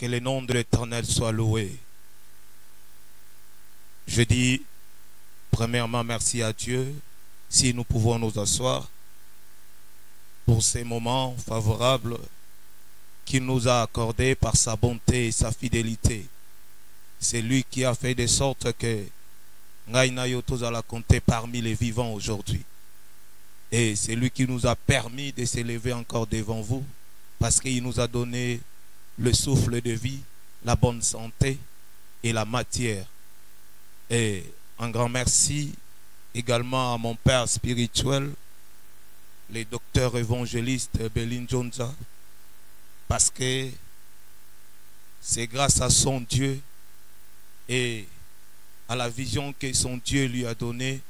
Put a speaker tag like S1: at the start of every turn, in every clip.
S1: Que le nom de l'Éternel soit loué. Je dis premièrement merci à Dieu, si nous pouvons nous asseoir, pour ces moments favorables qu'il nous a accordés par sa bonté et sa fidélité. C'est lui qui a fait de sorte que Ngaïna Yotos a la compter parmi les vivants aujourd'hui. Et c'est lui qui nous a permis de s'élever encore devant vous, parce qu'il nous a donné le souffle de vie, la bonne santé et la matière. Et un grand merci également à mon père spirituel, le docteur évangéliste Belin Jonza, parce que c'est grâce à son Dieu et à la vision que son Dieu lui a donnée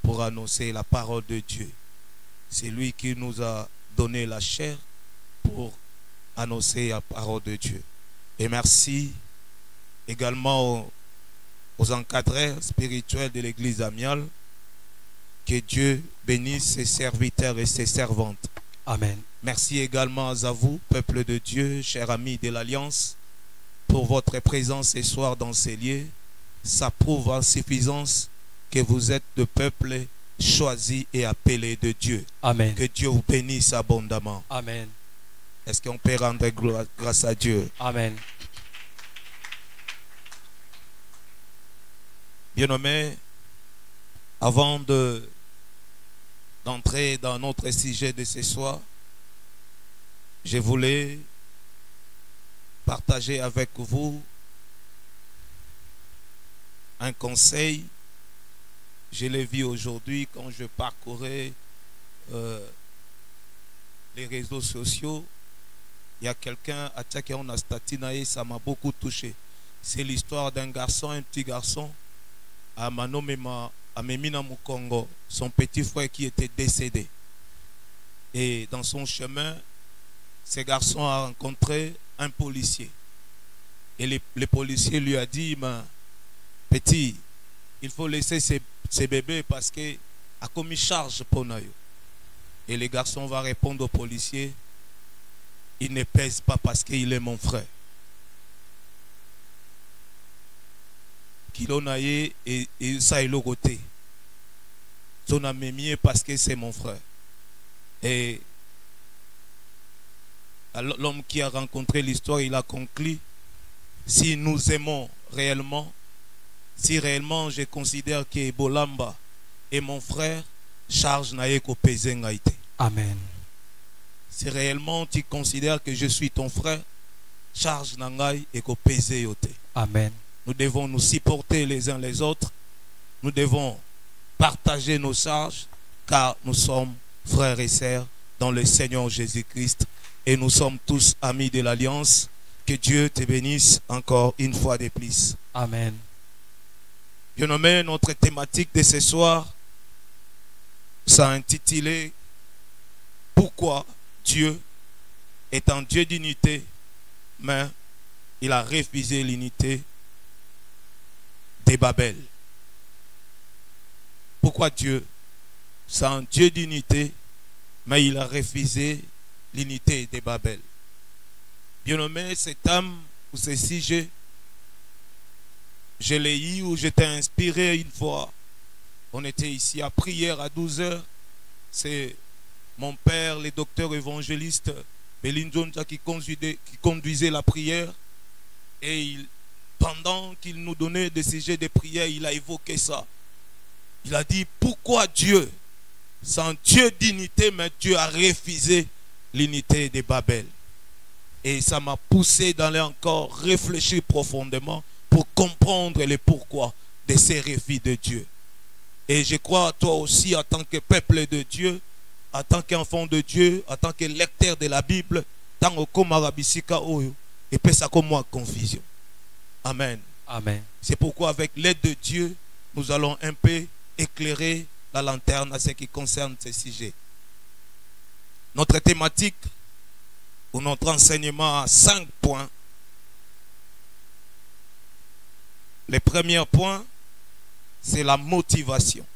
S1: pour annoncer la parole de Dieu. C'est lui qui nous a donné la chair pour annoncer la parole de Dieu. Et merci également aux encadreurs spirituels de l'église Amial. Que Dieu bénisse ses serviteurs et ses servantes.
S2: Amen.
S1: Merci également à vous, peuple de Dieu, chers amis de l'Alliance, pour votre présence ce soir dans ces lieux. Ça prouve en suffisance que vous êtes de peuple choisi et appelé de Dieu.
S2: Amen.
S1: Que Dieu vous bénisse abondamment.
S2: Amen.
S1: Est-ce qu'on peut rendre grâce à Dieu?
S2: Amen.
S1: Bien-aimés, avant d'entrer dans notre sujet de ce soir, je voulais partager avec vous un conseil. Je l'ai vu aujourd'hui quand je parcourais les réseaux sociaux. Il y a quelqu'un à Tchakéon a statinaé, ça m'a beaucoup touché. C'est l'histoire d'un garçon, un petit garçon, à Manomema, à Memina Mukongo, son petit frère qui était décédé. Et dans son chemin, ce garçon a rencontré un policier. Et le policier lui a dit, petit, il faut laisser ces bébés parce que a commis charge pour nous. Et le garçon va répondre au policier, il ne pèse pas parce qu'il est mon frère. Kilonaye et ça est le côté. Son ami parce que c'est mon frère. Et l'homme qui a rencontré l'histoire, il a conclu, si nous aimons réellement, si réellement je considère que Bolamba est mon frère, charge naye ko pese ngaite.
S2: Amen.
S1: Si réellement tu considères que je suis ton frère, charge nangai et ko pese yote.
S2: Amen.
S1: Nous devons nous supporter les uns les autres. Nous devons partager nos charges, car nous sommes frères et sœurs dans le Seigneur Jésus-Christ. Et nous sommes tous amis de l'Alliance. Que Dieu te bénisse encore une fois de plus.
S2: Amen.
S1: Bien-aimé, notre thématique de ce soir, ça a intitulé « Pourquoi Dieu est un Dieu d'unité, mais il a refusé l'unité de Babel ». Pourquoi Dieu, c'est un Dieu d'unité, mais il a refusé l'unité de Babel. Bien-aimé, cet âme ou ce sujet, je l'ai eu ou j'étais inspiré une fois. On était ici à prière à 12h. C'est mon père, le docteur évangéliste Belin Jonza qui conduisait la prière. Et pendant qu'il nous donnait des sujets de prière, il a évoqué ça. Il a dit, pourquoi Dieu, c'est un Dieu d'unité, mais Dieu a refusé l'unité de Babel. Et ça m'a poussé d'aller encore réfléchir profondément pour comprendre le pourquoi de ces refus de Dieu. Et je crois, toi aussi, en tant que peuple de Dieu, en tant qu'enfant de Dieu, en tant que lecteur de la Bible, tant que marabisika oyo, et puis ça comme moi confusion. Amen.
S2: Amen.
S1: C'est pourquoi avec l'aide de Dieu, nous allons un peu éclairer la lanterne à ce qui concerne ces sujets. Notre thématique ou notre enseignement a 5 points. Le premier point, c'est la motivation.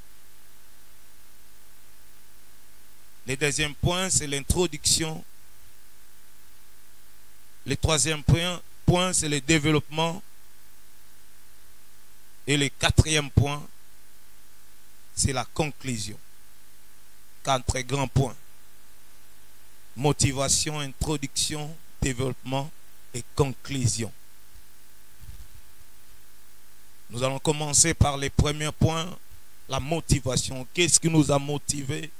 S1: Le deuxième point, c'est l'introduction. Le troisième point, c'est le développement. Et le quatrième point, c'est la conclusion. 4 grands points. Motivation, introduction, développement et conclusion. Nous allons commencer par les premiers points, la motivation. Qu'est-ce qui nous a motivés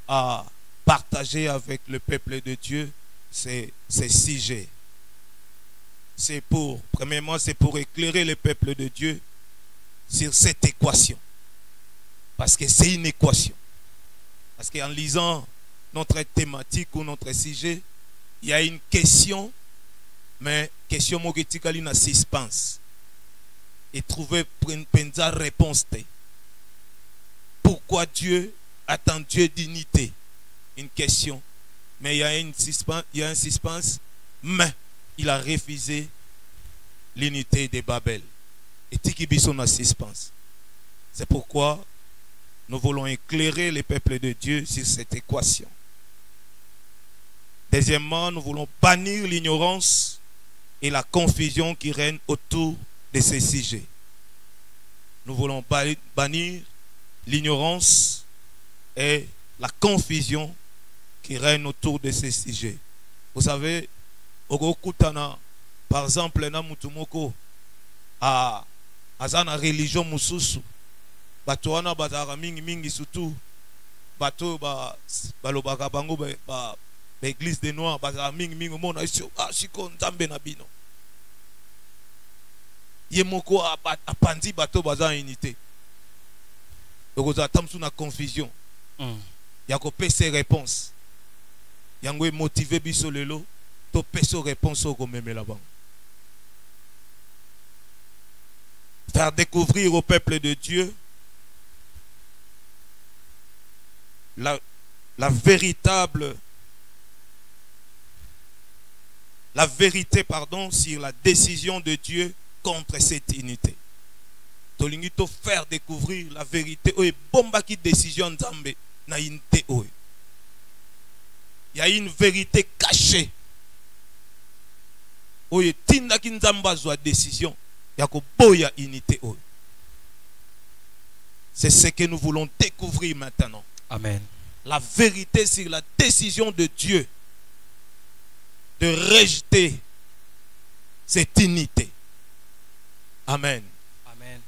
S1: à partager avec le peuple de Dieu ces sujets? Premièrement, c'est pour éclairer le peuple de Dieu sur cette équation. Parce que c'est une équation. Parce qu'en lisant notre thématique ou notre sujet, il y a une question, mais question mogetikali na suspense. Et trouver une réponse. Pourquoi Dieu est un Dieu d'unité? Une question. Mais il y a un suspense, mais il a refusé l'unité de Babel. Et Tikibiso na suspense. C'est pourquoi nous voulons éclairer les peuples de Dieu sur cette équation. Deuxièmement, nous voulons bannir l'ignorance et la confusion qui règne autour de ces sujets. Nous voulons bannir l'ignorance et la confusion qui règne autour de ces sujets. Vous savez, par exemple, na mutumoko à la religion mususu, bato wana bazara mingi surtout bato balobaka bango ba église des noirs bazara mingi mona siko nzambe na bino ye moko apandi bato baza unité okoza tamsu na confusion ya ko pesa réponse yango motiver biso lelo to pesa réponse ko memela bango. Faire découvrir au peuple de Dieu la vérité sur la décision de Dieu contre cette unité. Tolingi to faire découvrir la vérité oye bomba ki décision nzambe na unité oye. Il y a une vérité cachée. Oye tinda ki nzamba zwa décision ya ko boya unité oye. C'est ce que nous voulons découvrir maintenant.
S2: Amen.
S1: La vérité sur la décision de Dieu de rejeter cette unité. Amen.
S2: Amen.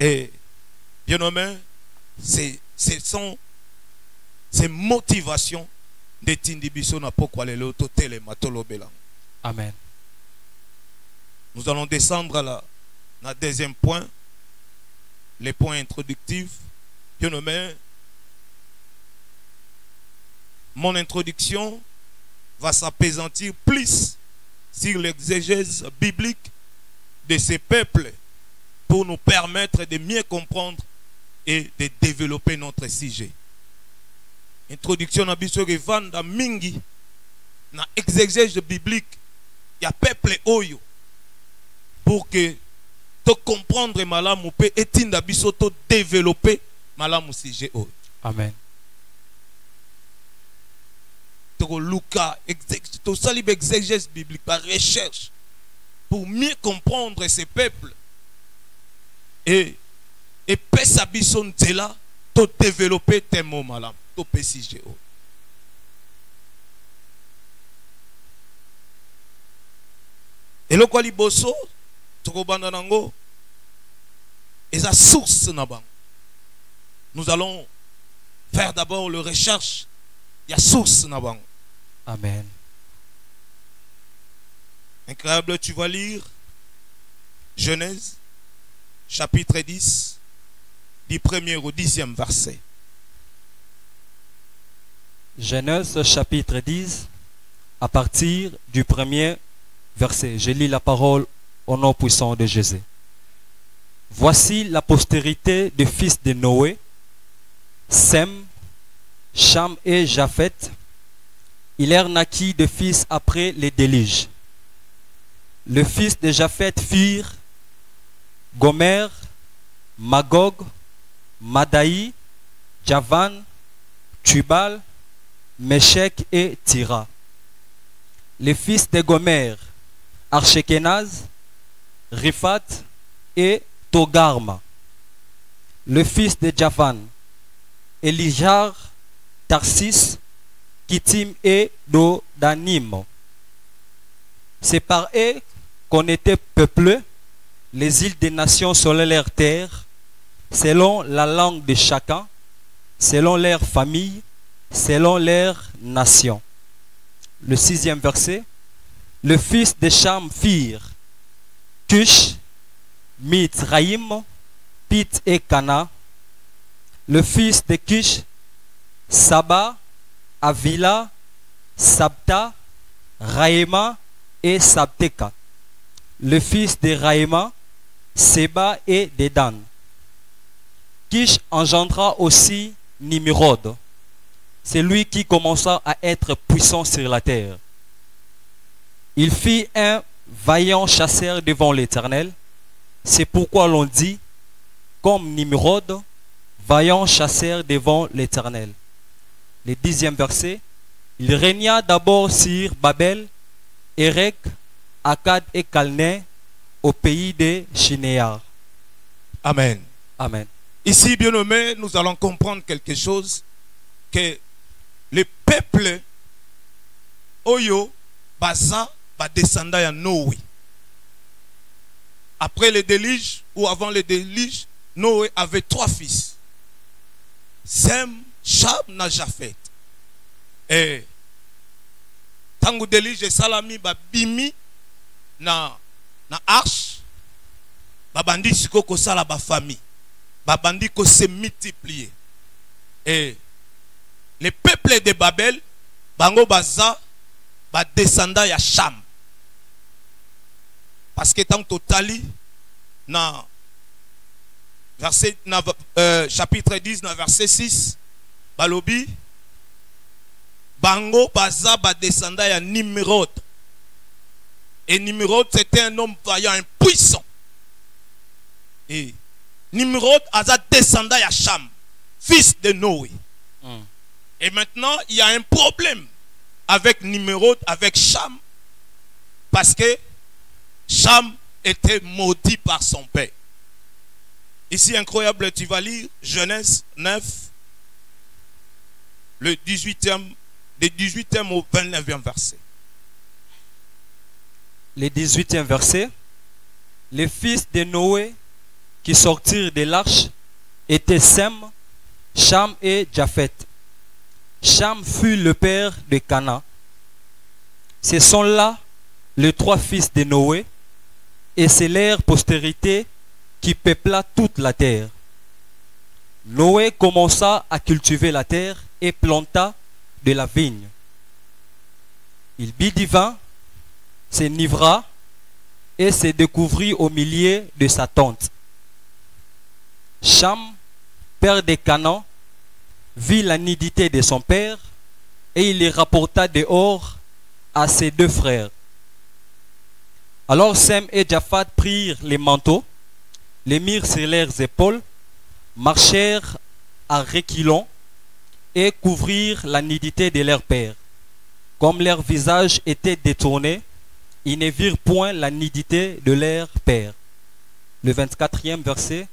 S1: Et bien aimé, ce sont ces motivations de Tindibiso na pourquoi les lototele matolo belang.
S2: Amen.
S1: Nous allons descendre à la deuxième point, les points introductifs. Bien aimé, mon introduction va s'appesantir plus sur l'exégèse biblique de ces peuples pour nous permettre de mieux comprendre et de développer notre sujet. Introduction na biso revanda mingi na exégèse biblique ya peuple oyo pour que to comprendre malamu pe etinda biso to développer malamu sujet oyo.
S2: Amen.
S1: Luca, tout ça, l'exégèse biblique, par recherche, pour mieux comprendre ces peuples. Et Pesabison là, tout développer tes mots malam, tout PCGO. Et le quoi liboso, tout bandanango, et sa source naban. Nous allons faire d'abord le recherche, il y a source naban.
S2: Amen.
S1: Incroyable, tu vas lire Genèse, chapitre 10, du 1er au 10e verset.
S2: Genèse, chapitre 10, à partir du 1er verset. Je lis la parole au nom puissant de Jésus. Voici la postérité des fils de Noé, Sem, Cham et Japheth. Il leur naquit de fils après les déluges. Le fils de Japheth furent Gomer, Magog, Madaï, Javan, Tubal, Meshek et Tira. les fils de Gomer, Archékénaz, Riphat et Togarma. Le fils de Javan, Elijah, Tarsis, Kittim et Dodanim. C'est par eux qu'on était peuplé, les îles des nations selon leur terre, selon la langue de chacun, selon leur famille, selon leur nation. Le 6e verset. Le fils de Cham firent Cush, Mitzraïm, Pit et Cana. Le fils de Cush, Saba, Avila, Sabta, Raïma et Sabteka. Le fils de Raïma, Seba et Dedan. Kish engendra aussi Nimrod. C'est lui qui commença à être puissant sur la terre. Il fit un vaillant chasseur devant l'Éternel. C'est pourquoi l'on dit, comme Nimrod, vaillant chasseur devant l'Éternel. Le 10e verset. Il régna d'abord sur Babel, Érec, Akkad et Calné, au pays de Shinéar.
S1: Amen.
S2: Amen.
S1: Ici, bien-aimés, nous allons comprendre quelque chose, que le peuple Oyo, Baza, va descendre à Noé. Après le déluge, ou avant le déluge, Noé avait 3 fils. Sem, Cham, na Japhet. Et tangu déluge salami ba bimi na arche, babandi siko ko sala ba famille. Babandi ko se multiplier. Et les peuples de Babel, bango baza, ba descendant ya Cham. Parce que tant totali, na verset, chapitre 10, na verset 6, balobi, bango baza ba descendant ya Nimrod. Et Nimrod, c'était un homme vaillant, un puissant. Et Nimrod a descendant à Cham, fils de Noé. Et maintenant, il y a un problème avec Nimrod, avec Cham, parce que Cham était maudit par son père. Ici, incroyable, tu vas lire Genèse 9, le 18e, des 18e au 29e verset.
S2: Le 18e verset. Les fils de Noé qui sortirent de l'arche étaient Sem, Cham et Japhet. Cham fut le père de Cana. Ce sont là les 3 fils de Noé, et c'est leur postérité qui peupla toute la terre. Noé commença à cultiver la terre et planta de la vigne. Il but du vin, s'enivra et se découvrit au milieu de sa tente. Cham, père de Canaan, vit la nudité de son père et il les rapporta dehors à ses 2 frères. Alors Sem et Japhat prirent les manteaux, les mirent sur leurs épaules, marchèrent à reculons et couvrirent la nudité de leur père. Comme leur visage était détourné, ils ne virent point la nudité de leur père. Le 24e verset.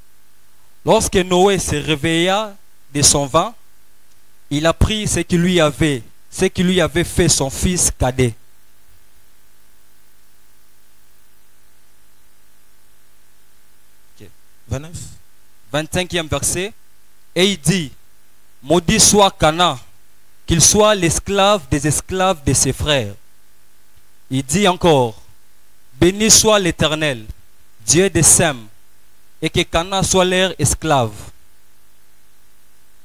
S2: Lorsque Noé se réveilla de son vin, il apprit ce qui lui avait fait son fils cadet. Okay. 25e verset. Et il dit, maudit soit Cana, qu'il soit l'esclave des esclaves de ses frères. Il dit encore, béni soit l'Éternel, Dieu de Sem, et que Cana soit leur esclave.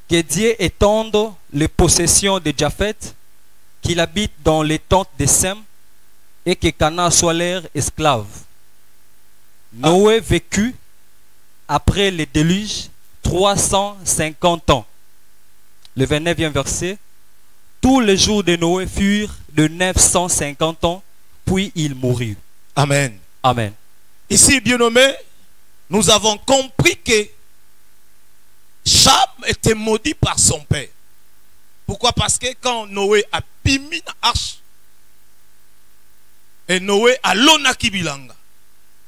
S2: Que Dieu étende les possessions de Japhet, qu'il habite dans les tentes de Sem, et que Cana soit leur esclave. Noé vécut, après le déluge, 350 ans. Le 29e verset. Tous les jours de Noé furent de 950 ans, puis il mourut.
S1: Amen.
S2: Amen.
S1: Ici, bien-aimé, nous avons compris que Cham était maudit par son père. Pourquoi? Parce que quand Noé a mis l'arche, Et Noé alonaki bilanga.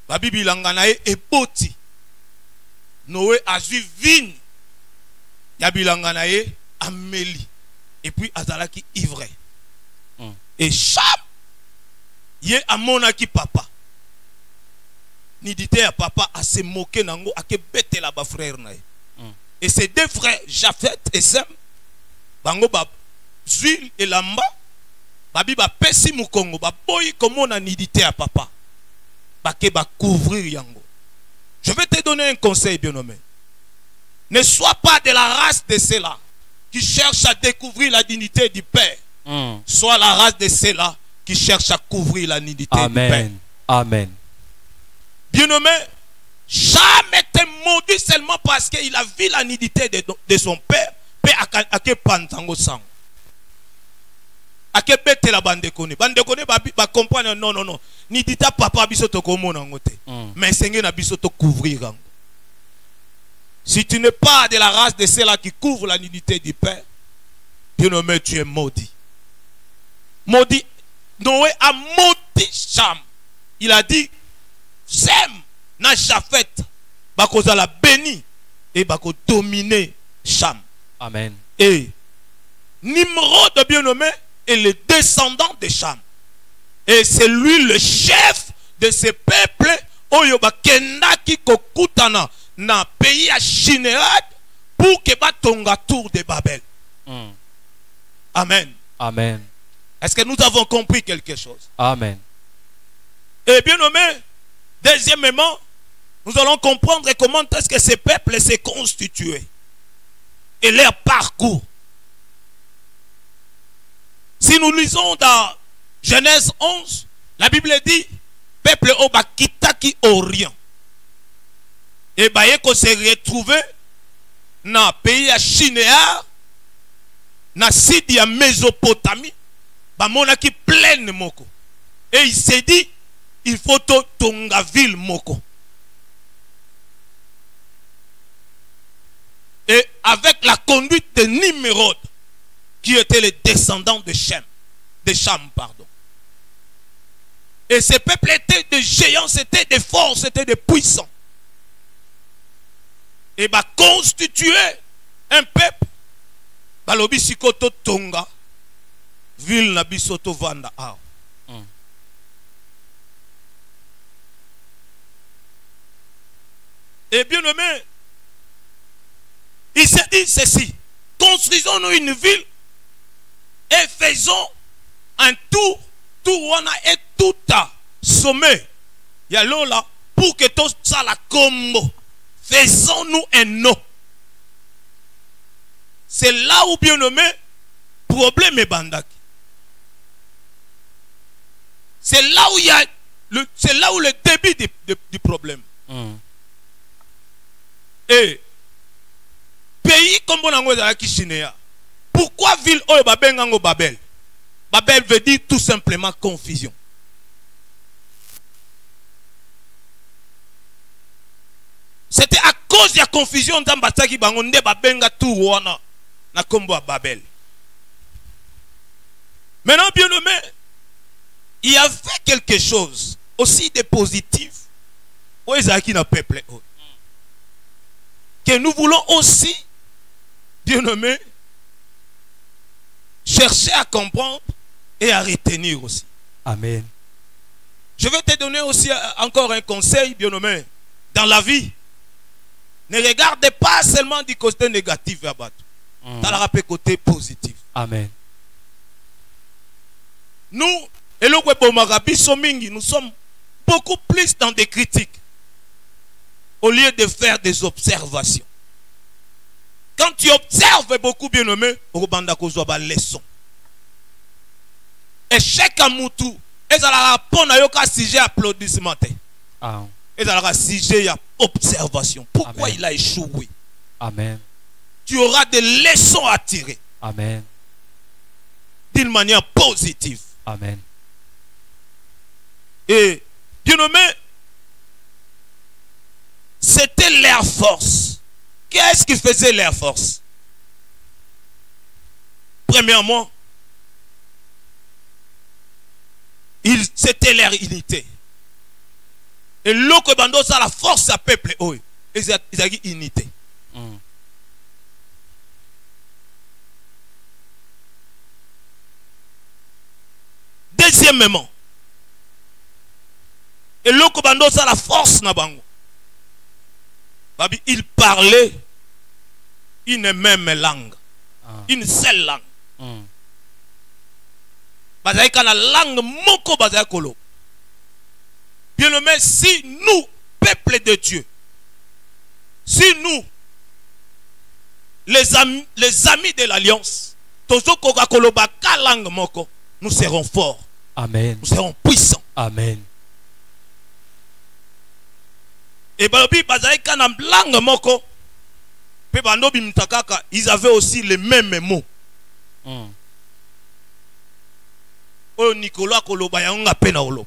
S1: Babi bilanga na ye eboti. Noé a vu vigne. Ya bilanga na ye ameli. Et puis azalaki ivre. Et Cham ye amonaki papa. Nidité à papa a se moqué nango a ke bete la ba frère na ye. Et ses deux frères Japhet et Sem bango ba Zuil et Lamba babi ba pesi mukongo ba boy comme na nidité à papa. Ba ke ba couvrir yango. Je vais te donner un conseil bien nommé. Ne sois pas de la race de ceux-là qui cherchent à découvrir la dignité du Père. Sois la race de ceux-là qui cherchent à couvrir la dignité du Père.
S2: Amen.
S1: Bien nommé, Cham était maudit seulement parce qu'il a vu la nudité de son père. Père a que pantango sang. A que bête la bande kone. Bande kone ba comprendre non. Nidita papa bisoto komo nangote. Mais Seigneur na bisoto couvrir. Si tu n'es pas de la race de ceux-là qui couvrent la nudité du Père, bien nommé, tu es maudit. Maudit. Noé a maudit Cham. Il a dit, Sem na Japhet, bako la béni et bako dominer Cham.
S2: Amen.
S1: Et Nimrod, bien nommé, est le descendant de Cham. Et c'est lui le chef de ce peuple. Oyoba kendaki kokutana na pays à Shinead pour que batonga tour de Babel. Amen.
S2: Amen.
S1: Est-ce que nous avons compris quelque chose?
S2: Amen.
S1: Et bien nommé, deuxièmement, nous allons comprendre comment est-ce que ce peuple s'est constitué et leur parcours. Si nous lisons dans Genèse 11, la Bible dit peuple Obakitaki Orient. Et Bayeko s'est retrouvé dans le pays à Shinéar, dans le site de Mésopotamie, Bamonaki pleine moko. Et il s'est dit, il faut tonga ville moko. Et avec la conduite de Nimrod, qui était le descendant de Cham, pardon. Et ces peuples étaient des géants, c'était des forts, c'était des puissants. Et bah constituer un peuple, bah l'obisikoto tonga, ville na bisoto vanda ao. Et bien aimé, il s'est dit ceci: construisons-nous une ville et faisons un tour, et tout à sommet. Il y a là pour que tout ça la combo. Faisons-nous un nom. C'est là où bien nommé problème est bandaki. C'est là où il y a c'est là où le début du problème. Et pays comme bonango ezalaki Shinéa. Pourquoi ville oyo babengango Babel? Babel veut dire tout simplement confusion. C'était à cause de la confusion d'Ambataki Bangonde Babenga Touwana na kombo Babel. Maintenant, bien nommé, il y avait quelque chose aussi de positif au Ezaki na peuple que nous voulons aussi, bien nommé, chercher à comprendre et à retenir aussi.
S2: Amen.
S1: Je vais te donner aussi encore un conseil, bien nommé, dans la vie. Ne regarde pas seulement du côté négatif, dans le côté positif.
S2: Amen.
S1: Nous, nous sommes beaucoup plus dans des critiques au lieu de faire des observations. Quand tu observes beaucoup, bien nommé, au banda kozwa leçon. Et chaque amoutou, et ça la répond à yoka sujet applaudissement. Et ça la sujet à observation. Pourquoi il a échoué?
S2: Amen.
S1: Tu auras des leçons à tirer.
S2: Amen.
S1: D'une manière positive.
S2: Amen.
S1: Et bien nommé, c'était leur force. Qu'est-ce qui faisait leur force? C'était leur unité. Et l'autre bando, ça la force à peuple. Ils ont unité. Deuxièmement, et l'autre bando, ça la force na bango. Il parlait une même langue. Une seule langue. Bazaïka la langue moko bazaïkolo. Bien aimé, si nous, peuple de Dieu, si nous, les amis de l'Alliance, nous serons forts.
S2: Amen.
S1: Nous serons puissants.
S2: Amen.
S1: Et ils avaient aussi les mêmes mots. Oh Nicolas Koloba yanga pena olo.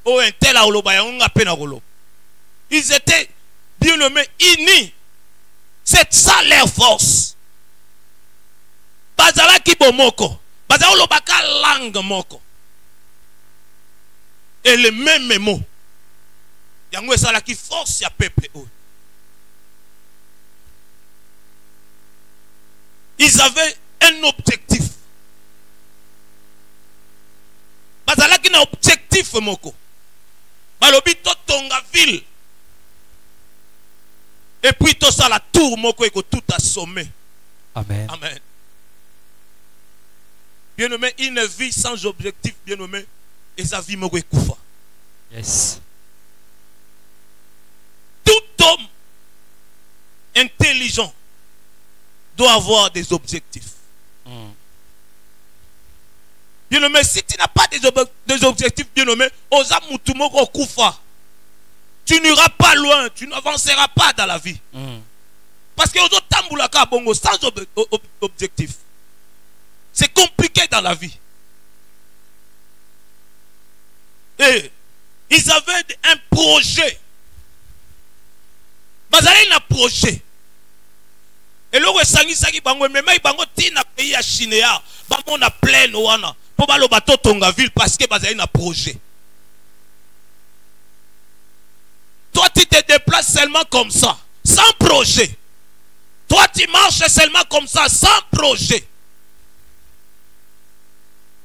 S1: Oh Intela Oloba yanga pena olo. Ils étaient bien nommés unis. C'est ça leur force. Bazala ki bomoko. Bazala olobaka langue moko. Et les mêmes mots. Yango esala ki force ya peuple. Ils avaient un objectif. Bazala ki na objectif moko. Balobi to tonga ville. Et puis tout ça la tour moko eko tout assommé.
S2: Amen.
S1: Amen. Bien nommé, une vie sans objectif, bien nommé, et sa vie moko ekoufa.
S2: Yes.
S1: Tout homme intelligent doit avoir des objectifs. Bien nommé, si tu n'as pas des objectifs, bien nommé, osa mutumoko kufa. Tu n'iras pas loin, tu n'avanceras pas dans la vie. Parce que ozo tambulaka bongo sans objectif. C'est compliqué dans la vie. Et ils avaient un projet. Bazali na projet. Et l'eau sangi sangi bango mais bango tina pays à Chinéa, bango na pleine wana. Pour balo bato tonga ville parce que bazali na projet. Toi tu te déplaces seulement comme ça, sans projet. Toi tu marches seulement comme ça, sans projet.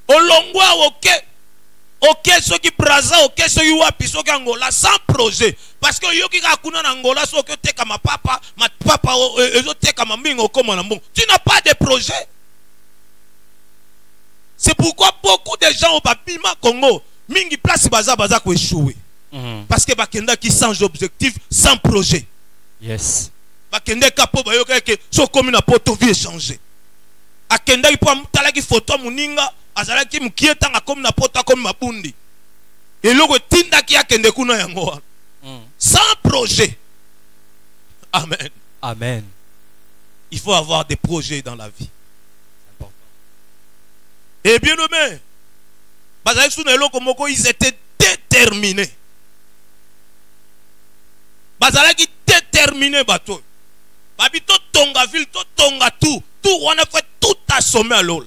S1: Olongwa ok ceux qui braza ok ceux qui wapi ceux qui Angola sans projet parce que yoki kakuna na Angola ceux qui te kama papa te kama mingo comme na bon tu n'as pas de projet. C'est pourquoi beaucoup de gens au Babima Congo mingi place baza ko échouer parce que bakenda qui sans objectif sans projet.
S2: Yes.
S1: Bakenda kapo bayoka ke so comme na poto vie changer akenda ipo mutala ki photo muninga azalaki mukietanga comme na pota comme mabundi et loko tinda ki akende kuna yango sans projet. Amen.
S2: Amen.
S1: Il faut avoir des projets dans la vie.
S2: Important.
S1: Et bien nommé bazalaki suna eloko moko ils étaient déterminés. Bazalaki déterminés bato. Babi to tonga ville to tonga tout on a fait tout assommer à l'ol.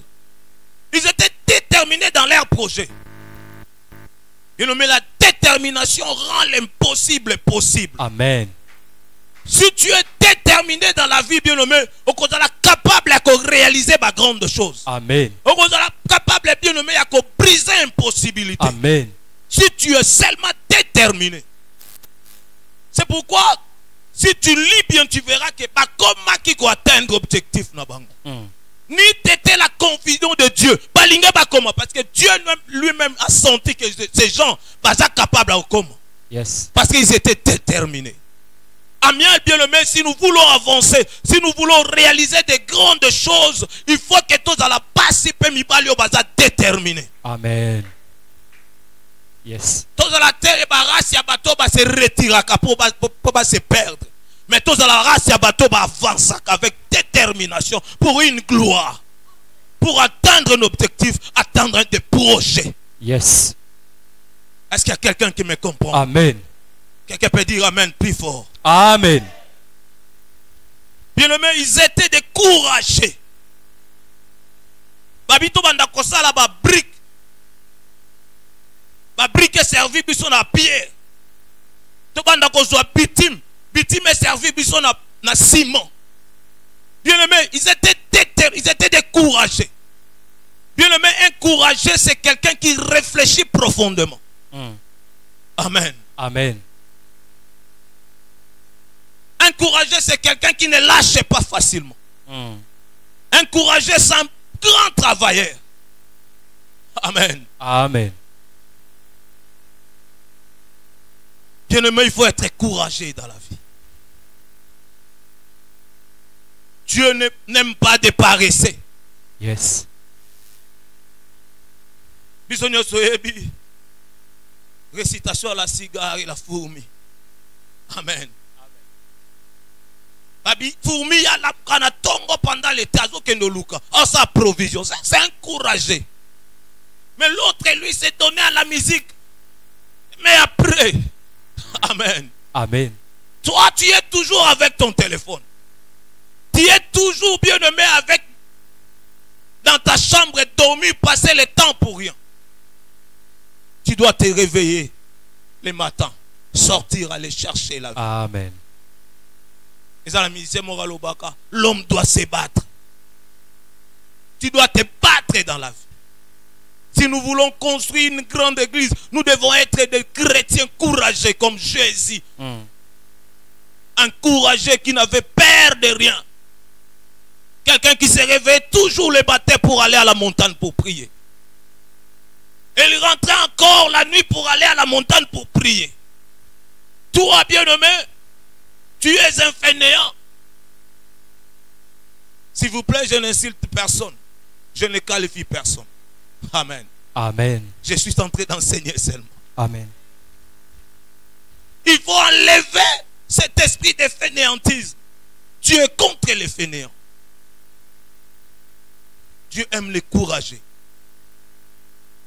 S1: Ils étaient déterminés dans leur projet. Mais la détermination rend l'impossible possible.
S2: Amen.
S1: Si tu es déterminé dans la vie, bien nommé, on est capable de réaliser ma grande chose.
S2: Amen.
S1: On est capable, bien nommé, de briser l'impossibilité.
S2: Amen.
S1: Si tu es seulement déterminé. C'est pourquoi, si tu lis bien, tu verras que comment qui peut atteindre l'objectif. Ni t'étais la confusion de Dieu. Parce que Dieu lui-même a senti que ces gens sont capables de comment.
S2: Yes.
S1: Parce qu'ils étaient déterminés. Amiens bien le mais si nous voulons avancer, si nous voulons réaliser des grandes choses, il faut que tous à la base déterminés.
S2: Amen. Yes.
S1: Tous à la terre et race ya bateau se retirer pour se perdre. Mais tous à la race ya bateau avance avec détermination pour une gloire. Pour atteindre un objectif, atteindre des projets.
S2: Yes.
S1: Est-ce qu'il y a quelqu'un qui me comprend?
S2: Amen.
S1: Quelqu'un peut dire amen plus fort.
S2: Amen.
S1: Bien aimé, ils étaient découragés. Babito banda kosala ba brique. ba brique servi biso na pierre. To banda ko zo bitume, bitume servi biso na ciment. Bien-aimé, ils étaient découragés. Bien-aimé, un courageux, c'est quelqu'un qui réfléchit profondément. Amen.
S2: Amen.
S1: Un courageux, c'est quelqu'un qui ne lâche pas facilement. Un courageux, c'est un grand travailleur. Amen.
S2: Amen.
S1: Bien-aimé, il faut être courageux dans la vie. Dieu n'aime pas des paresseux.
S2: Yes.
S1: Bisogno soyebi. Récitation à la cigare et la fourmi. Amen. Babi, fourmi a la kanatongo pendant l'été. Oh, sa provision. C'est encouragé. Mais l'autre, lui, s'est donné à la musique. Mais après. Amen.
S2: Amen.
S1: Toi, tu es toujours avec ton téléphone. Tu es toujours bien aimé avec dans ta chambre, dormir, passer le temps pour rien. Tu dois te réveiller le matin, sortir, aller chercher la vie.
S2: Amen.
S1: L'homme doit se battre. Tu dois te battre dans la vie. Si nous voulons construire une grande église, nous devons être des chrétiens courageux comme Jésus. Un courageux qui n'avait peur de rien. Quelqu'un qui se réveille toujours le matin pour aller à la montagne pour prier. Et il rentrait encore la nuit pour aller à la montagne pour prier. Toi, bien-aimé, tu es un fainéant. S'il vous plaît, je n'insulte personne. Je ne qualifie personne. Amen.
S2: Amen.
S1: Je suis en train d'enseigner seulement.
S2: Amen.
S1: Il faut enlever cet esprit de fainéantisme. Dieu est contre les fainéants. Dieu aime les courageux.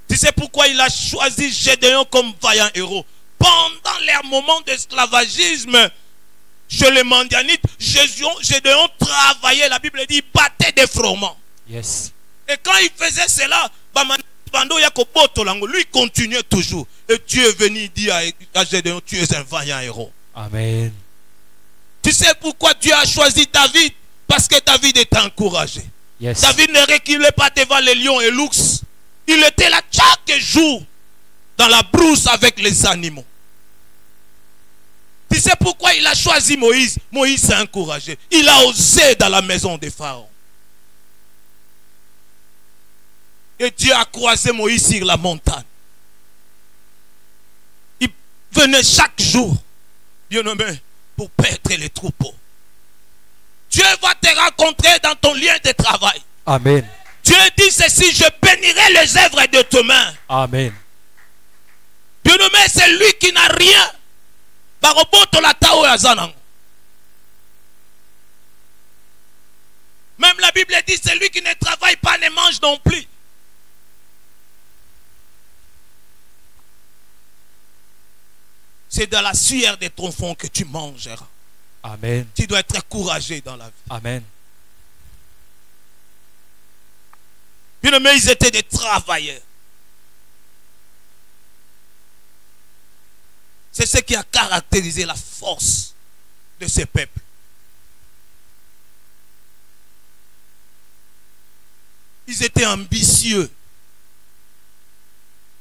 S1: Tu sais pourquoi il a choisi Gédéon comme vaillant héros? Pendant leur moment d'esclavagisme chez les Mandianites, Gédéon travaillait, la Bible dit, il battait des froment.
S2: Yes.
S1: Et quand il faisait cela, lui continuait toujours. Et Dieu est venu dire à Gédéon, tu es un vaillant héros.
S2: Amen.
S1: Tu sais pourquoi Dieu a choisi David? Parce que David était encouragé.
S2: Yes.
S1: David ne reculait pas devant les lions et l'ours. Il était là chaque jour dans la brousse avec les animaux. Tu sais pourquoi il a choisi Moïse? Moïse s'est encouragé. Il a osé dans la maison des pharaons. Et Dieu a croisé Moïse sur la montagne. Il venait chaque jour, bien-aimé, pour paître les troupeaux. Dieu va te rencontrer dans ton lieu de travail.
S2: Amen.
S1: Dieu dit ceci, je bénirai les œuvres de tes mains.
S2: Amen.
S1: Bien-aimé, c'est lui qui n'a rien. Même la Bible dit, celui qui ne travaille pas ne mange non plus. C'est dans la sueur de ton fond que tu mangeras.
S2: Amen.
S1: Tu dois être courageux dans la vie.
S2: Amen.
S1: Bien-aimé, ils étaient des travailleurs. C'est ce qui a caractérisé la force de ce peuple. Ils étaient ambitieux.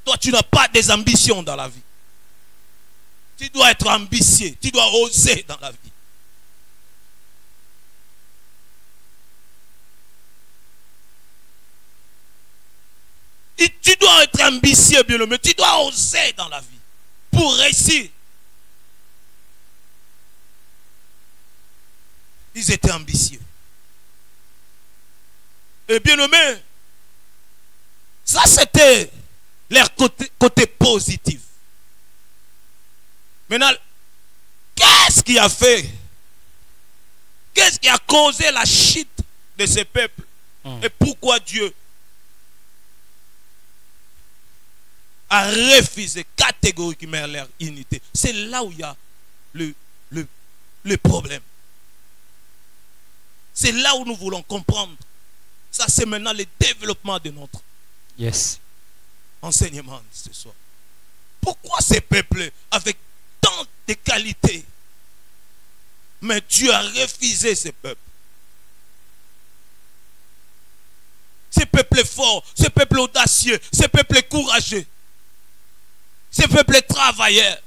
S1: Toi, tu n'as pas des ambitions dans la vie. Tu dois être ambitieux. Tu dois oser dans la vie. Et tu dois être ambitieux, bien aimé. Tu dois oser dans la vie pour réussir. Ils étaient ambitieux. Et bien aimé, ça c'était leur côté positif. Maintenant, qu'est-ce qui a fait? Qu'est-ce qui a causé la chute de ce peuple? Et pourquoi Dieu a refusé catégoriquement leur unité? C'est là où il y a le problème. C'est là où nous voulons comprendre. Ça, c'est maintenant le développement de notre
S2: Yes.
S1: enseignement ce soir. pourquoi ces peuples avec tant de qualités, mais Dieu a refusé ces peuples? Ces peuples forts, ces peuples audacieux, ces peuples courageux, ces peuples travailleurs,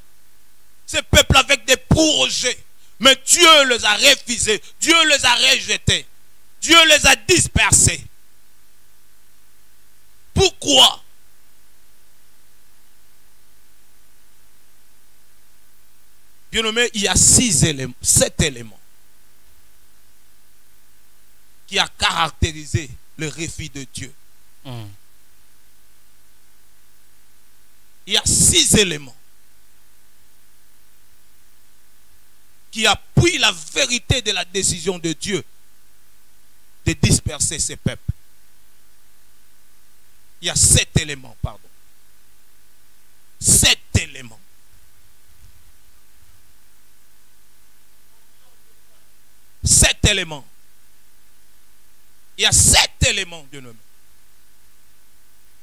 S1: ces peuples avec des projets. Mais Dieu les a refusés, Dieu les a rejetés, Dieu les a dispersés. Pourquoi? Bien-aimé, il y a 7 éléments qui a caractérisé le refus de Dieu. Il y a 6 éléments qui appuient la vérité de la décision de Dieu de disperser ses peuples. Il y a 7 éléments, pardon. 7 éléments. Il y a 7 éléments, bien-aimé,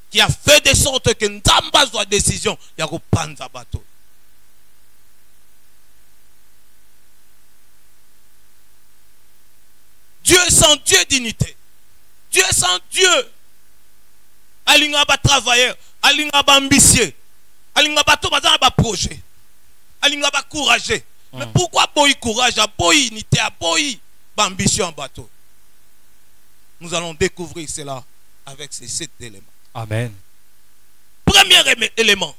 S1: qui a fait de sorte que Ndamba soit décision, il y a un bateau. Dieu sans Dieu dignité. Dieu sans Dieu. Alinga ba travailleur, alinga ba ambitieux, alinga ba to bazana ba projet, alinga ba courageux. Mais pourquoi boy courage, boy unité, boy ba ambition en bateau? Nous allons découvrir cela avec ces 7 éléments.
S2: Amen.
S1: Premier élément,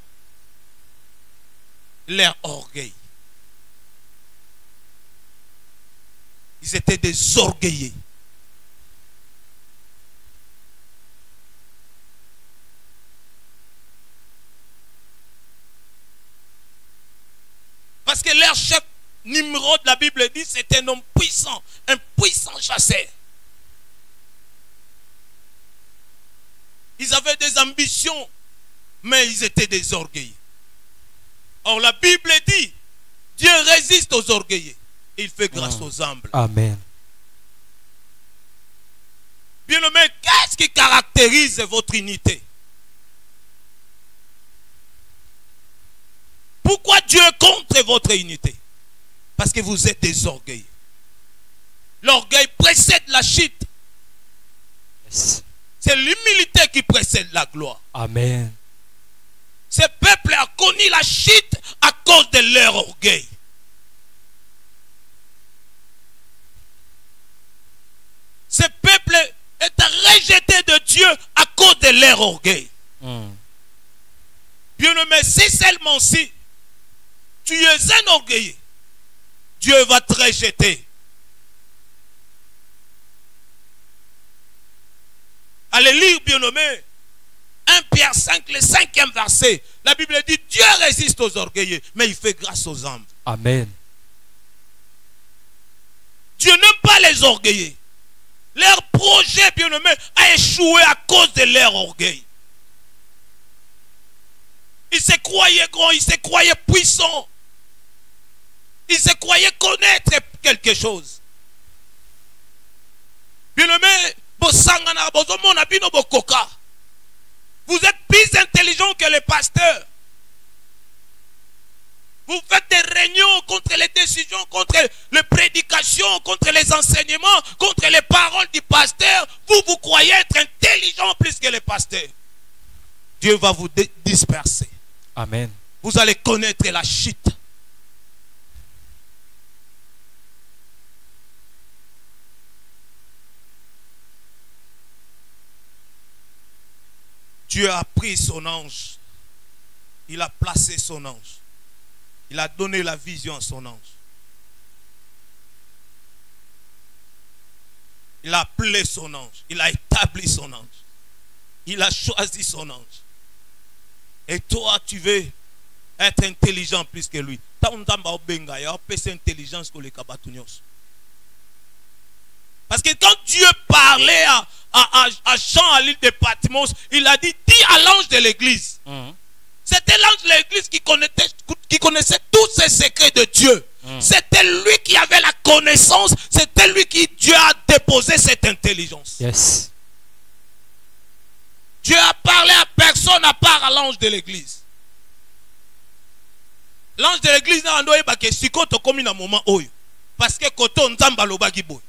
S1: leur orgueil. Ils étaient des orgueilleux. Parce que leur chef Nimrod, la Bible dit, c'était un homme puissant, un puissant chasseur. Ils avaient des ambitions, mais ils étaient des orgueilleux. Or, la Bible dit, Dieu résiste aux orgueilleux. Il fait grâce aux humbles.
S2: Amen.
S1: Bien-aimé, qu'est-ce qui caractérise votre unité? Pourquoi Dieu est contre votre unité? Parce que vous êtes des orgueilleux. L'orgueil précède la chute.
S2: Yes.
S1: C'est l'humilité qui précède la gloire.
S2: Amen.
S1: Ce peuple a connu la chute à cause de leur orgueil. Ce peuple est rejeté de Dieu à cause de leur orgueil. Bien-aimé, si seulement si tu es un orgueilleux, Dieu va te rejeter. Allez lire, bien-aimé, 1 Pierre 5, le 5e verset. La Bible dit, Dieu résiste aux orgueilleux, mais il fait grâce aux humbles.
S2: Amen.
S1: Dieu n'aime pas les orgueilleux. Leur projet, bien-aimé, a échoué à cause de leur orgueil. Ils se croyaient grands, ils se croyaient puissants. Ils se croyaient connaître quelque chose. Bien-aimé, vous êtes plus intelligent que les pasteurs. Vous faites des réunions contre les décisions, contre les prédications, contre les enseignements, contre les paroles du pasteur. Vous croyez être intelligent plus que les pasteurs. Dieu va vous disperser.
S2: Amen.
S1: Vous allez connaître la chute. Dieu a pris son ange. Il a placé son ange. Il a donné la vision à son ange. Il a appelé son ange. Il a établi son ange. Il a choisi son ange. Et toi, tu veux être intelligent plus que lui. Parce que quand Dieu parlait à Jean à l'île de Patmos, il a dit, dis à l'ange de l'église. C'était l'ange de l'église qui connaissait tous ces secrets de Dieu. C'était lui qui avait la connaissance. C'était lui qui Dieu a déposé cette intelligence.
S2: Yes.
S1: Dieu a parlé à personne à part à l'ange de l'église. L'ange de l'église n'a pas dit que si tu comme un moment oyo. Parce que koto nzamba lobaki boy.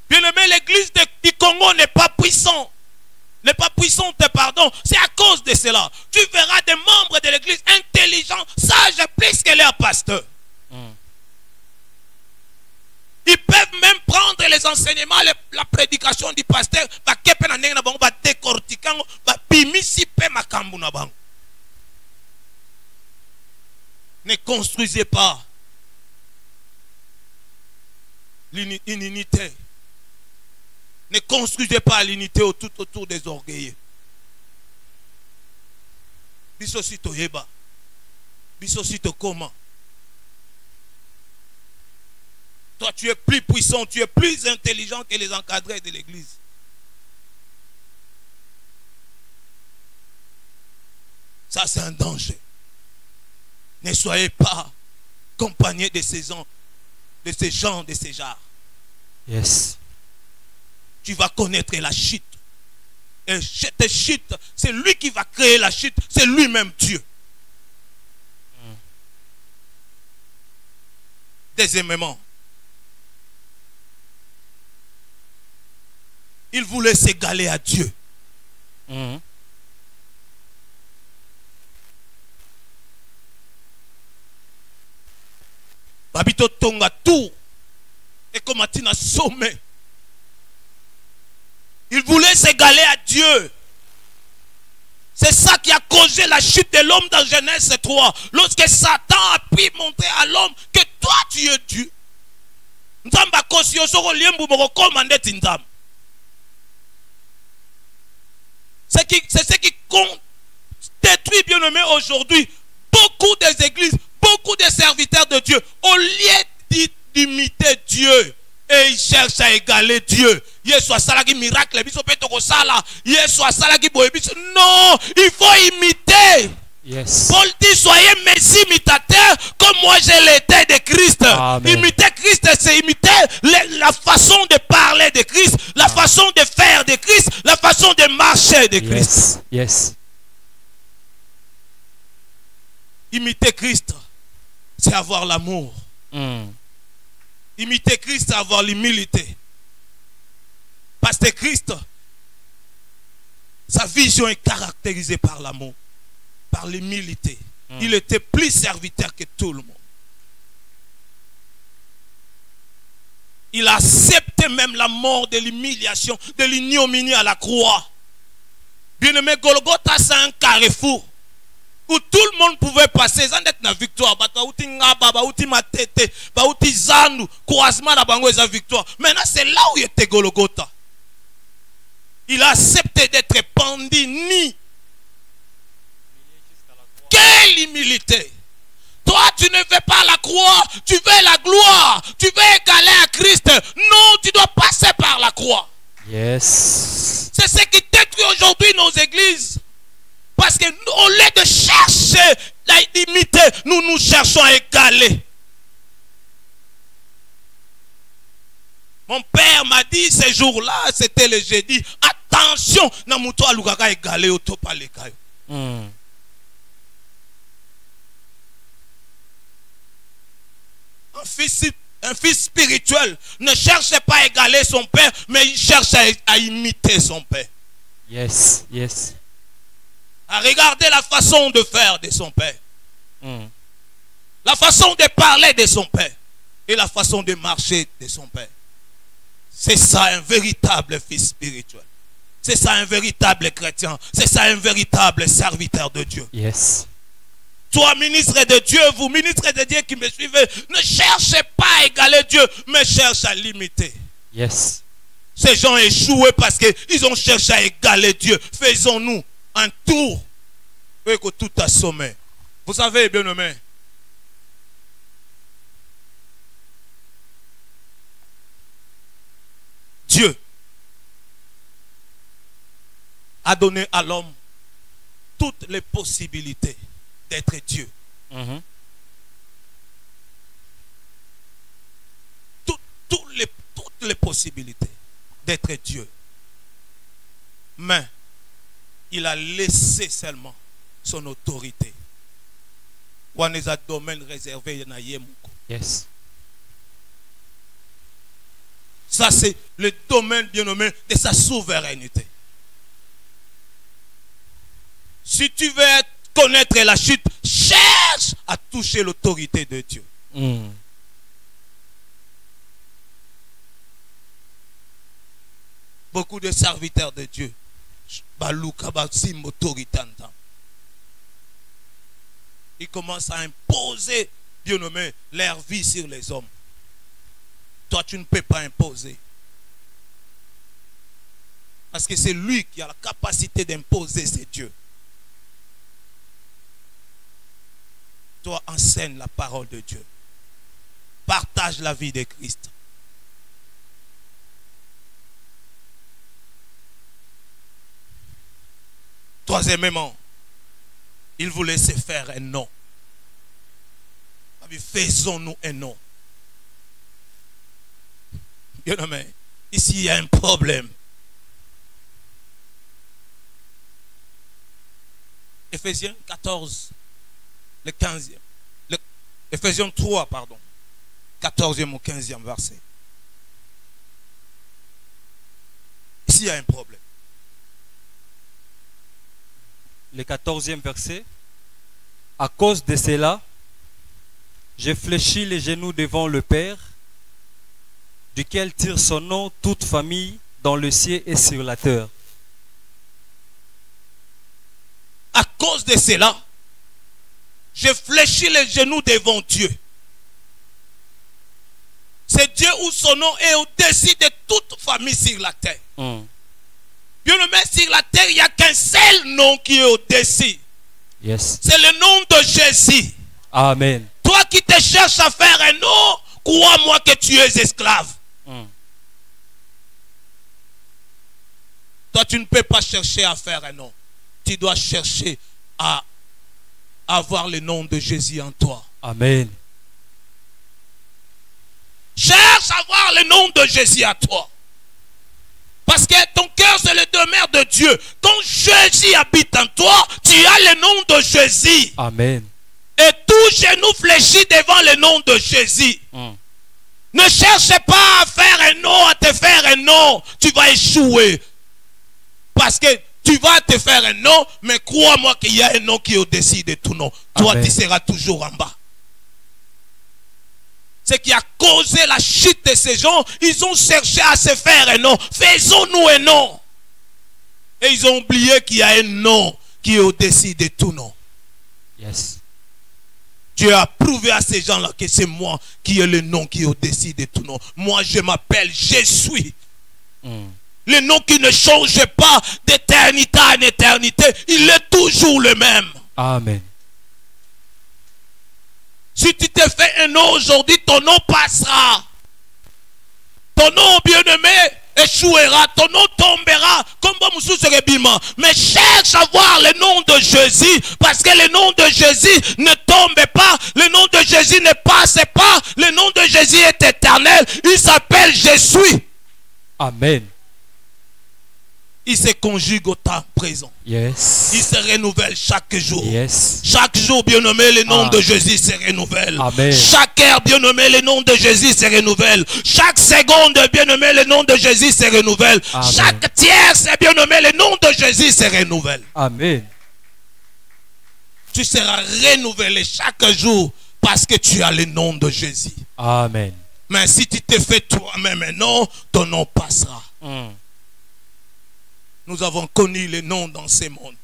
S1: Bien aimé, l'église du Congo n'est pas puissante. N'est pas puissante, pardon. C'est à cause de cela. Tu verras des membres de l'église intelligents, sages, plus que leurs pasteurs. Ils peuvent même prendre les enseignements, la prédication du pasteur, va décortiquer, va pimisiper ma kambuna bang. Ne construisez pas une unité. Ne construisez pas l'unité tout autour des orgueilleux. Biso sito yeba. Biso sito comment. Toi, tu es plus puissant, tu es plus intelligent que les encadrés de l'église. Ça, c'est un danger. Ne soyez pas accompagnés de ces gens, de ces genres.
S2: Yes.
S1: Tu vas connaître la chute. Et cette chute, c'est lui qui va créer la chute, c'est lui-même Dieu. Deuxièmement, il voulait s'égaler à Dieu. Babito tonga tout. Et comme Atina sommet. Il voulait s'égaler à Dieu. C'est ça qui a causé la chute de l'homme dans Genèse 3. Lorsque Satan a pu montrer à l'homme que toi tu es Dieu. C'est ce qui détruit, bien aimé, aujourd'hui beaucoup des églises, beaucoup de serviteurs de Dieu. Au lieu d'imiter Dieu, et ils cherchent à égaler Dieu. Miracle, non, il faut imiter.
S2: Yes.
S1: Paul dit, soyez mes imitateurs comme moi je l'étais de Christ.
S2: Amen.
S1: Imiter Christ, c'est imiter la façon de parler de Christ, la façon de faire de Christ, la façon de marcher de Christ.
S2: Yes. Yes.
S1: Imiter Christ, c'est avoir l'amour. Imiter Christ, c'est avoir l'humilité. Parce que Christ, sa vision est caractérisée par l'amour, par l'humilité. Il était plus serviteur que tout le monde. Il a accepté même la mort de l'humiliation, de l'ignominie à la croix. Bien-aimé, Golgotha, c'est un carrefour où tout le monde pouvait passer. Ils ont été dans la victoire. Maintenant, c'est là où il était Golgotha. Il a accepté d'être pendu nu. Quelle humilité! Toi, tu ne veux pas la croix, tu veux la gloire, tu veux égaler à Christ. Non, tu dois passer par la croix.
S2: Yes.
S1: C'est ce qui détruit aujourd'hui nos églises. Parce que au lieu de chercher à imiter, nous cherchons à égaler. Mon père m'a dit ce jour-là, c'était le jeudi, attention, namuto alukaka égalé au topalekayo. Un fils spirituel ne cherche pas à égaler son père, mais il cherche à imiter son père.
S2: Yes, yes.
S1: À regarder la façon de faire de son père. La façon de parler de son père. Et la façon de marcher de son père. C'est ça un véritable fils spirituel. C'est ça un véritable chrétien. C'est ça un véritable serviteur de Dieu.
S2: Yes.
S1: Toi, ministre de Dieu, vous, ministre de Dieu qui me suivez, ne cherchez pas à égaler Dieu, mais cherchez à l'imiter.
S2: Yes.
S1: Ces gens échouent parce qu'ils ont cherché à égaler Dieu. Faisons-nous un tour et que tout a sommet. Vous savez, bien aimé, Dieu a donné à l'homme toutes les possibilités d'être Dieu. Toutes les possibilités d'être Dieu. Mais il a laissé seulement son autorité. Ou on a domaine réservé na yemoko.
S2: Yes.
S1: Ça, c'est le domaine bien nommé de sa souveraineté. Si tu veux connaître la chute, cherche à toucher l'autorité de Dieu. Beaucoup de serviteurs de Dieu, ils commencent à imposer, bien nommé, leur vie sur les hommes. Toi, tu ne peux pas imposer. Parce que c'est lui qui a la capacité d'imposer, c'est Dieu. Toi, enseigne la parole de Dieu. Partage la vie de Christ. Troisièmement, il voulait se faire un nom. Faisons-nous un nom. Bien aimé, ici il y a un problème. Éphésiens 14, le 15e. Éphésiens 3, pardon. 14e au 15e verset. Ici il y a un problème.
S2: Le 14e verset. À cause de cela, j'ai fléchi les genoux devant le Père, duquel tire son nom toute famille dans le ciel et sur la terre.
S1: À cause de cela, j'ai fléchi les genoux devant Dieu. C'est Dieu où son nom est au-dessus de toute famille sur la terre. Bien aimé, sur la terre, il n'y a qu'un seul nom qui est au-dessus.
S2: Yes.
S1: C'est le nom de Jésus.
S2: Amen.
S1: Toi qui te cherches à faire un nom, crois-moi que tu es esclave. Toi, tu ne peux pas chercher à faire un nom. Tu dois chercher à avoir le nom de Jésus en toi.
S2: Amen.
S1: Cherche à avoir le nom de Jésus à toi. Parce que ton cœur, c'est le demeure de Dieu. Quand Jésus habite en toi, tu as le nom de Jésus.
S2: Amen.
S1: Et tout genou fléchit devant le nom de Jésus. Ne cherche pas à faire un nom, à te faire un nom. Tu vas échouer. Parce que tu vas te faire un nom, mais crois-moi qu'il y a un nom qui est au-dessus de tout nom. Toi, tu seras toujours en bas. Ce qui a causé la chute de ces gens, ils ont cherché à se faire un nom. Faisons-nous un nom. Et ils ont oublié qu'il y a un nom qui est au-dessus de tout nom.
S2: Yes.
S1: Dieu a prouvé à ces gens-là que c'est moi qui ai le nom qui est au-dessus de tout nom. Moi, je m'appelle, je suis. Le nom qui ne change pas d'éternité en éternité, il est toujours le même.
S2: Amen.
S1: Si tu te fais un nom aujourd'hui, ton nom passera. Ton nom bien-aimé échouera, ton nom tombera comme mais cherche à voir le nom de Jésus, parce que le nom de Jésus ne tombe pas, le nom de Jésus ne passe pas, le nom de Jésus est éternel, il s'appelle Je suis.
S2: Amen.
S1: Il se conjugue au temps présent.
S2: Yes.
S1: Il se renouvelle chaque jour.
S2: Yes.
S1: Chaque jour, bien nommé, le nom de Jésus se renouvelle.
S2: Amen.
S1: Chaque heure, bien nommé, le nom de Jésus se renouvelle. Chaque seconde, bien nommé, le nom de Jésus se renouvelle.
S2: Amen.
S1: Chaque tierce, bien nommé, le nom de Jésus se renouvelle.
S2: Amen.
S1: Tu seras renouvelé chaque jour parce que tu as le nom de Jésus.
S2: Amen.
S1: Mais si tu te fais toi-même un nom, ton nom passera. Nous avons connu les noms dans ce monde.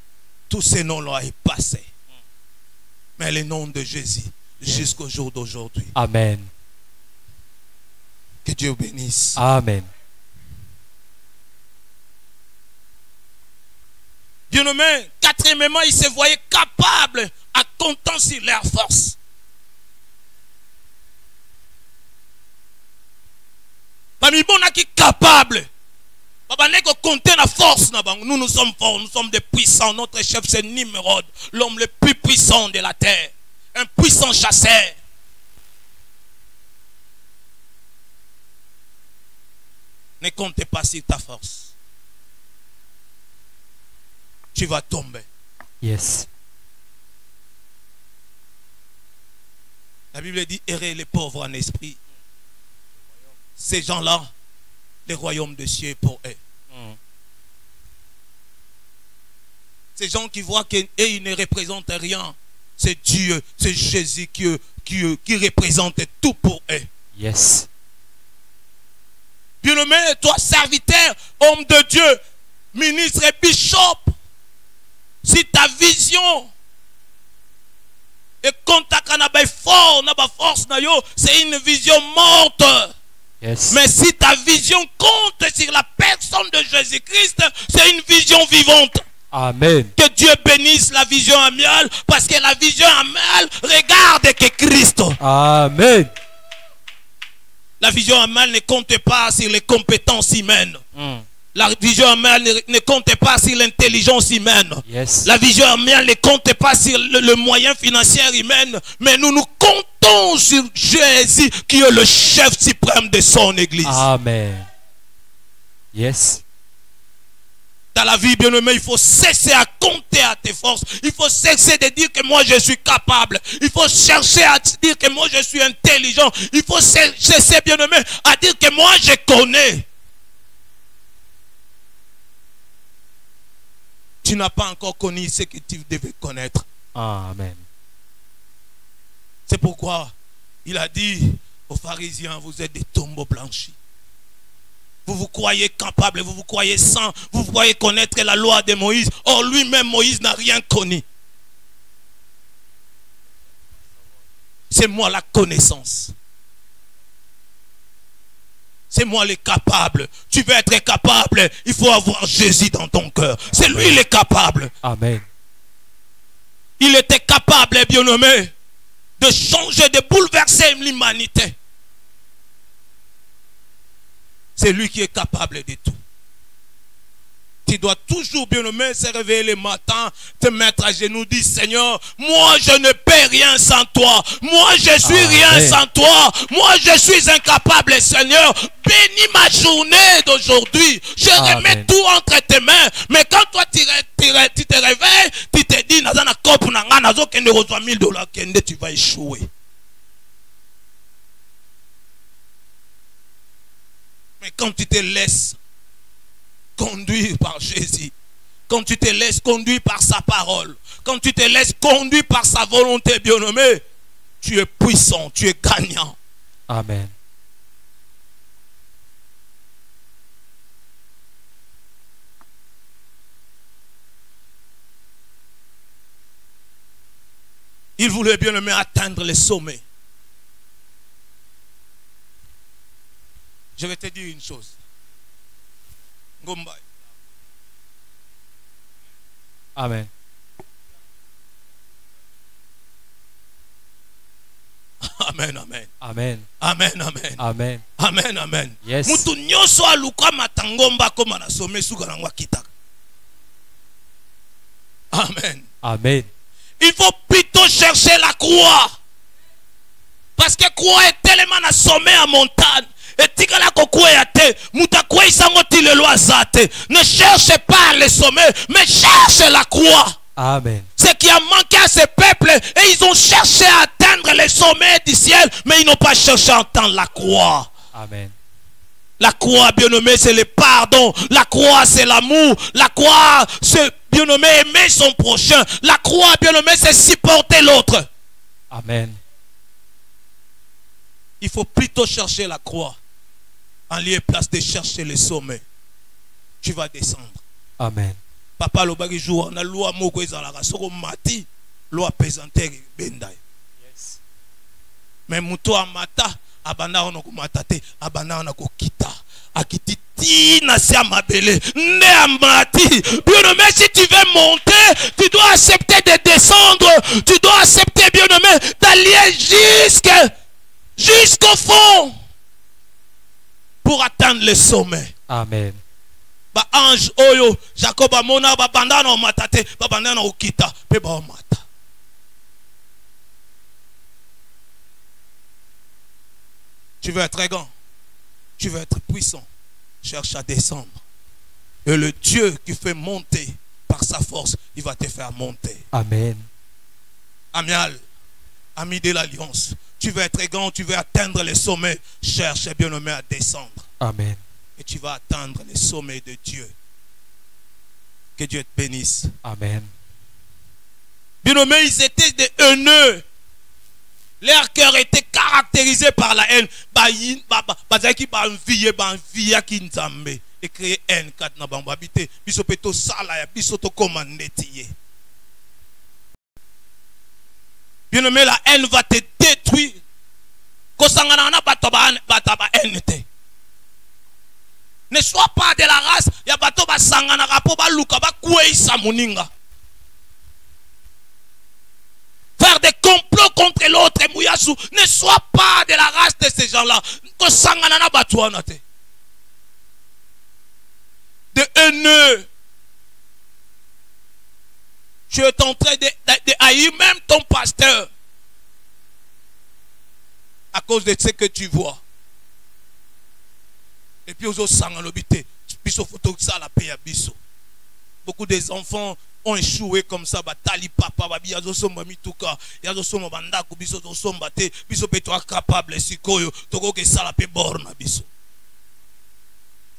S1: Tous ces noms-là est passé. Mais le nom de Jésus, jusqu'au jour d'aujourd'hui.
S2: Amen.
S1: Que Dieu bénisse.
S2: Amen.
S1: Bien-aimé, quatrièmement, ils se voyaient capables à compter sur leur force. Parmi les qui capable. Nous, nous sommes forts, nous sommes des puissants. Notre chef, c'est Nimrod, l'homme le plus puissant de la terre. Un puissant chasseur. Ne comptez pas sur ta force. Tu vas tomber.
S2: Yes.
S1: La Bible dit errer les pauvres en esprit. Ces gens-là, le royaume de cieux est pour eux. Ces gens qui voient qu'ils ne représentent rien, c'est Dieu, c'est Jésus qui représente tout pour eux.
S2: Yes.
S1: Bien-aimé, toi, serviteur, homme de Dieu, ministre et bishop, si ta vision et contact fort, c'est une vision morte.
S2: Yes.
S1: Mais si ta vision compte sur la personne de Jésus-Christ, c'est une vision vivante.
S2: Amen.
S1: Que Dieu bénisse la vision amiale, parce que la vision amiale regarde que Christ.
S2: Amen.
S1: La vision amiale ne compte pas sur les compétences humaines. La vision amiale ne compte pas sur l'intelligence humaine.
S2: Yes.
S1: La vision amiale ne compte pas sur le moyen financier humain. Mais nous comptons sur Jésus qui est le chef suprême de son église.
S2: Amen. Yes.
S1: Dans la vie, bien-aimé, il faut cesser à compter à tes forces. Il faut cesser de dire que moi je suis capable. Il faut chercher à dire que moi je suis intelligent. Il faut cesser, bien-aimé, à dire que moi je connais. Tu n'as pas encore connu ce que tu devais connaître.
S2: Amen.
S1: C'est pourquoi il a dit aux pharisiens, vous êtes des tombeaux blanchis. Vous vous croyez capable, vous vous croyez saint, vous croyez connaître la loi de Moïse. Or lui-même, Moïse n'a rien connu. C'est moi la connaissance. C'est moi le capable. Tu veux être capable, il faut avoir Jésus dans ton cœur. C'est lui le capable.
S2: Amen.
S1: Il était capable, bien-aimé, de changer, de bouleverser l'humanité. C'est lui qui est capable de tout. Tu dois toujours, bien-aimé, se réveiller le matin, te mettre à genoux, dire Seigneur, moi je ne peux rien sans toi. Moi je suis rien sans toi. Moi je suis incapable, Seigneur. Bénis ma journée d'aujourd'hui. Je remets tout entre tes mains. Mais quand toi tu te réveilles, tu te dis, $1000, tu vas échouer. Mais quand tu te laisses conduire par Jésus, quand tu te laisses conduire par sa parole, quand tu te laisses conduire par sa volonté, bien-aimé, tu es puissant, tu es gagnant.
S2: Amen.
S1: Il voulait, bien-aimé, atteindre les sommets. Je vais te dire une chose. Ngombay.
S2: Amen.
S1: Amen, amen.
S2: Amen.
S1: Amen, amen.
S2: Amen.
S1: Amen, amen.
S2: Yes.
S1: Mutu nyoso aluka matangomba koma na some suka na ngwa kitaka. Amen.
S2: Amen.
S1: Il faut plutôt chercher la croix. Parce que croix est tellement à sommet à montagne. Et tigala kokweyate, mutakwe isangoti le loisate. Ne cherchez pas le sommet, mais cherchez la croix.
S2: Amen.
S1: Ce qui a manqué à ces peuples, et ils ont cherché à atteindre les sommets du ciel, mais ils n'ont pas cherché à atteindre la croix.
S2: Amen.
S1: La croix, bien-aimé, c'est le pardon. La croix, c'est l'amour. La croix, c'est, bien-aimé, aimer son prochain. La croix, bien-aimé, c'est supporter l'autre.
S2: Amen.
S1: Il faut plutôt chercher la croix en lieu et place de chercher le sommet. Tu vas descendre.
S2: Amen.
S1: Papa lobaki jour na loi moko ezalaka soko mati loi pesanteur bendai.
S2: Yes.
S1: Mais muto amata abana ono komata te abana ono kokita akiti tina sia mabele ne amati. Bien-aimé, si tu veux monter, tu dois accepter de descendre. Tu dois accepter, bien-aimé, d'aller jusqu'au fond pour atteindre le sommet.
S2: Amen.
S1: Ba ange oyo Jacob amona ba bandana o matate ba bandana o kita pe ba o mata. Tu veux être grand, tu veux être puissant, cherche à descendre. Et le Dieu qui fait monter par sa force, il va te faire monter.
S2: Amen.
S1: Amial, ami de l'alliance, Tu veux être grand, tu veux atteindre les sommets. Cherche, bien-aimé, à descendre.
S2: Amen.
S1: Et tu vas atteindre les sommets de Dieu. Que Dieu te bénisse.
S2: Amen.
S1: Bien-aimé, ils étaient des haineux. Leur cœur était caractérisé par la haine. Et créer haine. Bien-aimé, la haine va te détruire. Ne sois pas de la race. Faire des complots contre l'autre. Ne sois pas de la race de ces gens-là. De haineux. Tu es en train de haïr même ton pasteur. À cause de ce que tu vois. Et puis aux autres sangalobité. Beaucoup des enfants ont échoué comme ça. Batali papa, babi yazo mami tuka, yazo somo bandako biso to sombate, biso peto capable sikoyo, toko ke sala pe borna biso.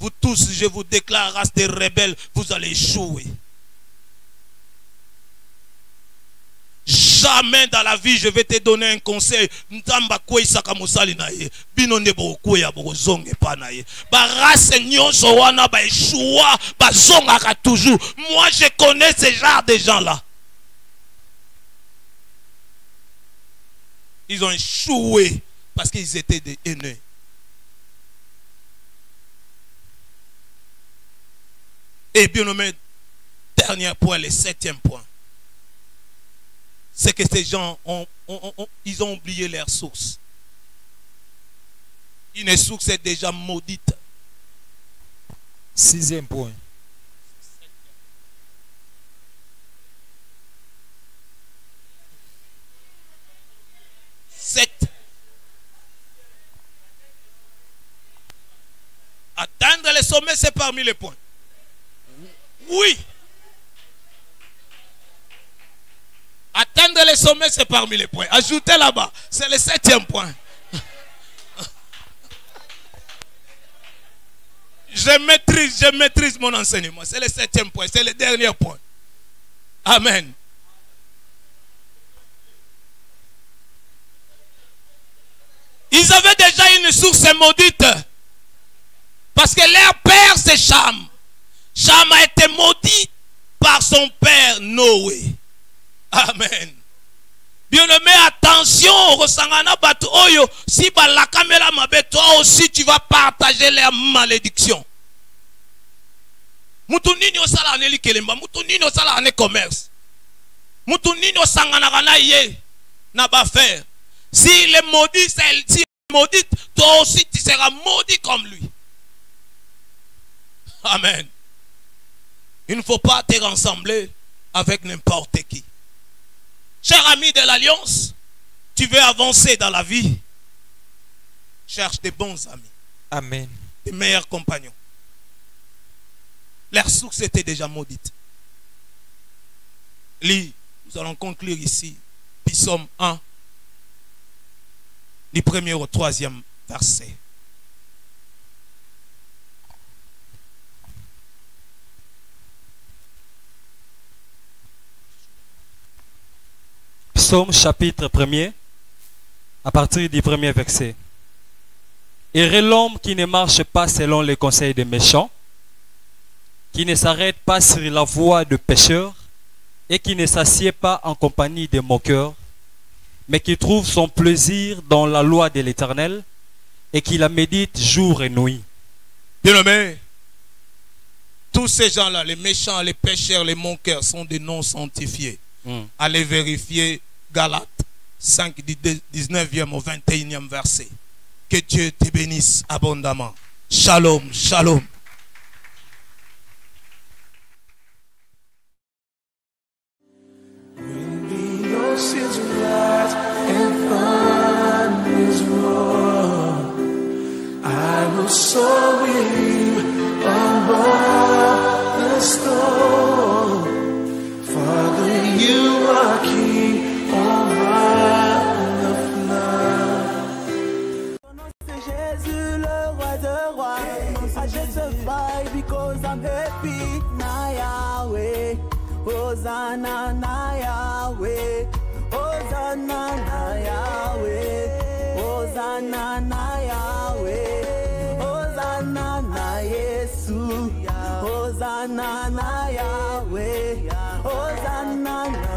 S1: Vous tous, je vous déclare, race des rebelles, vous allez échouer. Jamais dans la vie je vais te donner un conseil. Ntamba kwe isaka musali na ye. Bino nebo kwe ya bozonge pa na ye. Ba race nyonso wana ba échoua, ba zongaka toujours. Moi je connais ce genre de gens là. Ils ont échoué parce qu'ils étaient des haineux. Et bien nommé, dernier point, le 7e point. C'est que ces gens ils ont oublié leur source. Une source est déjà maudite.
S3: 6e point.
S1: Atteindre les sommets, c'est parmi les points. Oui. Atteindre les sommets, c'est parmi les points. Ajoutez là-bas, c'est le 7e point. Je maîtrise mon enseignement. C'est le 7e point, c'est le dernier point. Amen. Ils avaient déjà une source maudite. Parce que leur père, c'est Cham. Cham a été maudit par son père Noé. Amen. Bien-aimé, attention, si la caméra m'appelle, toi aussi tu vas partager les malédictions. Moutounini osala aneli kelemba, moutounini osala ane commerce. Moutounini osangana na ye na ba faire. Si il est maudit, si maudit, toi aussi tu seras maudit comme lui. Amen. Il ne faut pas te rassembler avec n'importe qui. Cher ami de l'Alliance, tu veux avancer dans la vie. Cherche des bons amis.
S3: Amen.
S1: Des meilleurs compagnons. Leur source était déjà maudite. Nous allons conclure ici. Psaume 1. Du 1er au 3e verset.
S2: Psaume chapitre 1er, à partir du 1er verset. Heureux l'homme qui ne marche pas selon les conseils des méchants, qui ne s'arrête pas sur la voie de pécheurs, et qui ne s'assied pas en compagnie des moqueurs, mais qui trouve son plaisir dans la loi de l'Éternel, et qui la médite jour et nuit.
S1: Bien-aimés, tous ces gens-là, les méchants, les pécheurs, les moqueurs, sont des noms sanctifiés. Allez vérifier Galates 5, 19e au 21e verset. Que Dieu te bénisse abondamment. Shalom, shalom.
S4: Father, you are king over the flood.
S3: Epi na Yahweh, Hosanna na Yahweh, Hosanna na Yahweh, Hosanna na Yahweh, Hosanna na Yesu, Hosanna na Yahweh, Hosanna na